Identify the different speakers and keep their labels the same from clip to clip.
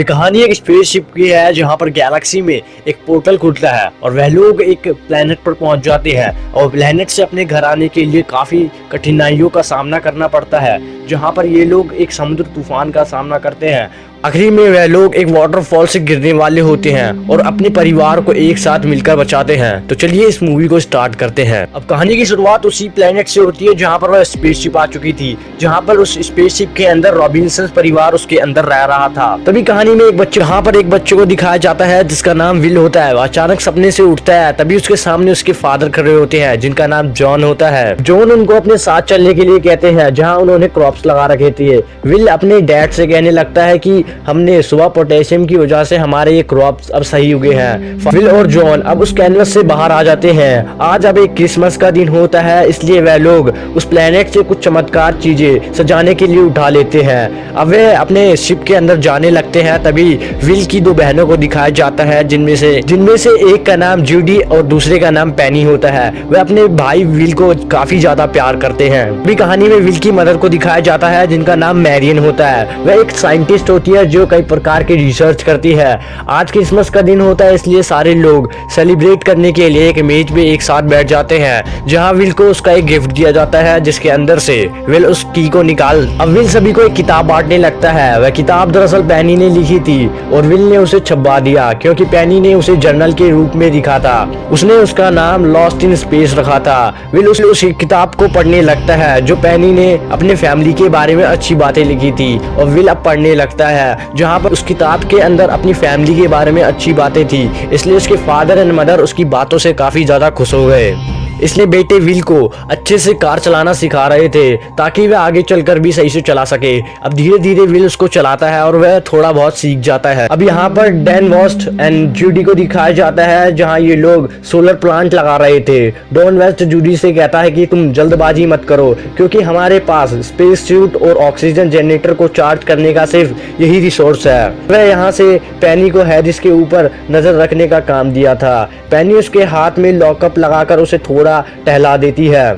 Speaker 1: ये कहानी एक स्पेसशिप की है जहाँ पर गैलेक्सी में एक पोर्टल खुलता है और वह लोग एक प्लेनेट पर पहुंच जाते हैं और प्लेनेट से अपने घर आने के लिए काफी कठिनाइयों का सामना करना पड़ता है, जहाँ पर ये लोग एक समुद्र तूफान का सामना करते हैं। आखिरी में वह लोग एक वाटरफॉल से गिरने वाले होते हैं और अपने परिवार को एक साथ मिलकर बचाते हैं। तो चलिए इस मूवी को स्टार्ट करते हैं। अब कहानी की शुरुआत उसी प्लेनेट से होती है जहाँ पर वह स्पेसशिप आ चुकी थी, जहाँ पर उस स्पेसशिप के अंदर रॉबिन्सन परिवार उसके अंदर रह रहा था। तभी कहानी में यहाँ पर एक बच्चे को दिखाया जाता है जिसका नाम विल होता है। वह अचानक सपने से उठता है, तभी उसके सामने उसके फादर खड़े होते हैं जिनका नाम जॉन होता है। जॉन उनको अपने साथ चलने के लिए कहते हैं जहाँ उन्होंने क्रॉप्स लगा रखे थे। विल अपने डैड से कहने लगता है कि हमने सुबह पोटेशियम की वजह से हमारे ये क्रॉप्स अब सही उगे हैं। विल और जॉन अब उस कैनवस से बाहर आ जाते हैं। आज अब एक क्रिसमस का दिन होता है, इसलिए वह लोग उस प्लेनेट से कुछ चमत्कार चीजें सजाने के लिए उठा लेते हैं। अब वे अपने शिप के अंदर जाने लगते हैं। तभी विल की दो बहनों को दिखाया जाता है जिनमें से एक का नाम जूडी और दूसरे का नाम पेनी होता है। वे अपने भाई विल को काफी ज्यादा प्यार करते हैं। अभी कहानी में विल की मदर को दिखाया जाता है जिनका नाम मैरियन होता है। वह एक साइंटिस्ट होती है जो कई प्रकार की रिसर्च करती है। आज क्रिसमस का दिन होता है, इसलिए सारे लोग सेलिब्रेट करने के लिए एक मेज पे एक साथ बैठ जाते हैं, जहां विल को उसका एक गिफ्ट दिया जाता है जिसके अंदर से विल उस की को निकाल। अब विल सभी को एक किताब बांटने लगता है। वह किताब दरअसल पेनी ने लिखी थी और विल ने उसे छपवा दिया क्योंकि पेनी ने उसे जर्नल के रूप में लिखा था। उसने उसका नाम लॉस्ट इन स्पेस रखा था। विल उस किताब को पढ़ने लगता है जो पेनी ने अपने फैमिली के बारे में अच्छी बातें लिखी थी और विल अब पढ़ने लगता है जहाँ पर उस किताब के अंदर अपनी फैमिली के बारे में अच्छी बातें थी, इसलिए उसके फादर एंड मदर उसकी बातों से काफी ज्यादा खुश हो गए। इसलिए बेटे विल को अच्छे से कार चलाना सिखा रहे थे ताकि वह आगे चलकर भी सही से चला सके। अब धीरे धीरे विल उसको चलाता है और वह थोड़ा बहुत सीख जाता है। अब यहाँ पर डैन वेस्ट एंड जूडी को दिखाया जाता है जहाँ ये लोग सोलर प्लांट लगा रहे थे। डॉन वेस्ट जूडी से कहता है कि तुम जल्दबाजी मत करो क्योंकि हमारे पास स्पेस सूट और ऑक्सीजन जनरेटर को चार्ज करने का सिर्फ यही रिसोर्स है। वह यहाँ से पेनी को हैरिस के ऊपर नजर रखने का काम दिया था। पेनी उसके हाथ में लॉकअप लगाकर उसे थोड़ा टहला देती है।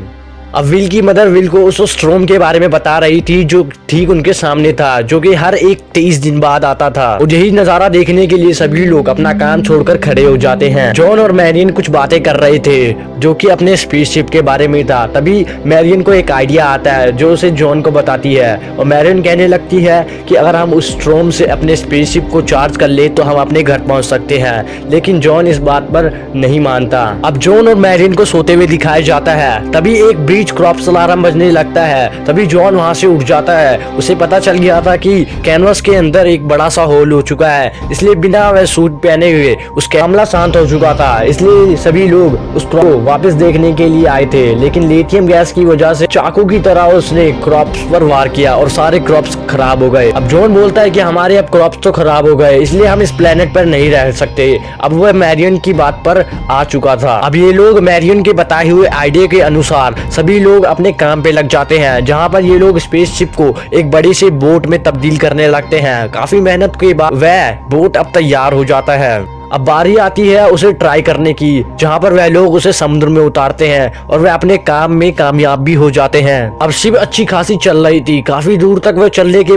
Speaker 1: अब विल की मदर विल को उस स्ट्रोम के बारे में बता रही थी जो ठीक उनके सामने था, जो कि हर एक 23 दिन बाद आता था। और यही नजारा देखने के लिए सभी लोग अपना काम छोड़कर खड़े हो जाते हैं। जॉन और मैरियन कुछ बातें कर रहे थे जो कि अपने स्पेसशिप के बारे में था। तभी मैरियन को एक आइडिया आता है जो उसे जॉन को बताती है और मैरियन कहने लगती है कि अगर हम उस स्ट्रोम से अपने स्पेसशिप को चार्ज कर ले तो हम अपने घर पहुंच सकते हैं, लेकिन जॉन इस बात पर नहीं मानता। अब जॉन और मैरियन को सोते हुए दिखाया जाता है। तभी एक क्रॉप्स अलार्म बजने लगता है। तभी जॉन वहां से उठ जाता है। उसे पता चल गया था कि कैनवस के अंदर एक बड़ा सा होल हो चुका है, इसलिए बिना वह सूट पहने हुए उसका मामला शांत हो चुका था। इसलिए सभी लोग उस क्रॉप को वापस देखने के लिए आए थे, लेकिन लिथियम गैस की वजह से चाकू की तरह उसने क्रॉप्स पर वार किया और सारे क्रॉप्स खराब हो गए। अब जॉन बोलता है कि हमारे अब क्रॉप्स तो खराब हो गए, इसलिए हम इस प्लेनेट पर नहीं रह सकते। अब वह मैरियन की बात पर आ चुका था। अब ये लोग मैरियन के बताए हुए आइडिया के अनुसार सभी लोग अपने काम पे लग जाते हैं, जहां पर ये लोग स्पेसशिप को एक बड़ी सी बोट में तब्दील करने लगते हैं। काफी मेहनत के बाद वह बोट अब तैयार हो जाता है। अब बारी आती है उसे ट्राई करने की, जहां पर वह लोग उसे समुद्र में उतारते हैं और वह अपने काम में कामयाब भी हो जाते हैं। अब शिप अच्छी खासी चल रही थी। काफी दूर तक वह चलने के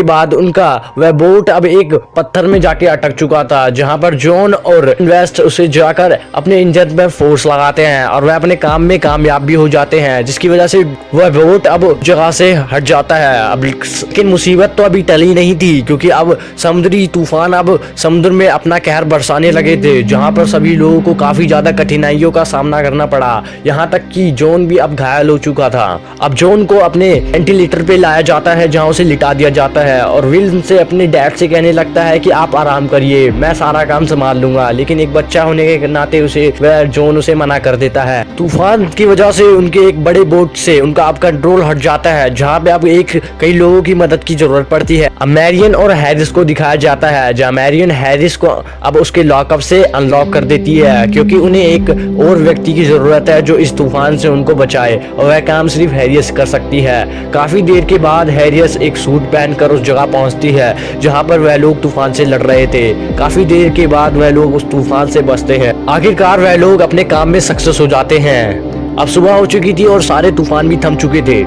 Speaker 1: बाद उनका वह बोट अब एक पत्थर में जाके अटक चुका था, जहां पर जॉन और वेस्ट उसे जाकर अपने इंजन में फोर्स लगाते हैं और वह अपने काम में कामयाब भी हो जाते हैं, जिसकी वजह से वह बोट अब जगह से हट जाता है। अब लेकिन मुसीबत तो अभी टली नहीं थी क्योंकि अब समुद्री तूफान अब समुद्र में अपना कहर बरसाने लगे थे, जहां पर सभी लोगों को काफी ज्यादा कठिनाइयों का सामना करना पड़ा। यहां तक कि जॉन भी अब घायल हो चुका था। अब जॉन को अपने वेंटिलेटर पे लाया जाता है जहां उसे लिटा दिया जाता है और विल से अपने डैड से कहने लगता है कि आप आराम करिए, मैं सारा काम संभाल लूंगा। लेकिन एक बच्चा होने के नाते जॉन उसे मना कर देता है। तूफान की वजह से उनके एक बड़े बोट से उनका अब कंट्रोल हट जाता है, जहाँ पे अब कई लोगों की मदद की जरूरत पड़ती है। अब मैरियन और हैरिस को दिखाया जाता है, जहाँ मैरियन हैरिस को अब उसके लॉकअप से अनलॉक कर देती है क्योंकि उन्हें एक और व्यक्ति की जरूरत है जो इस तूफान से उनको बचाए, और वह काम सिर्फ हैरिस कर सकती है। काफी देर के बाद हैरिस एक सूट पहनकर उस जगह पहुंचती है जहां पर वह लोग तूफान से लड़ रहे थे। काफी देर के बाद वह लोग उस तूफान से बचते हैं। आखिरकार वह लोग अपने काम में सक्सेस हो जाते हैं। अब सुबह हो चुकी थी और सारे तूफान भी थम चुके थे।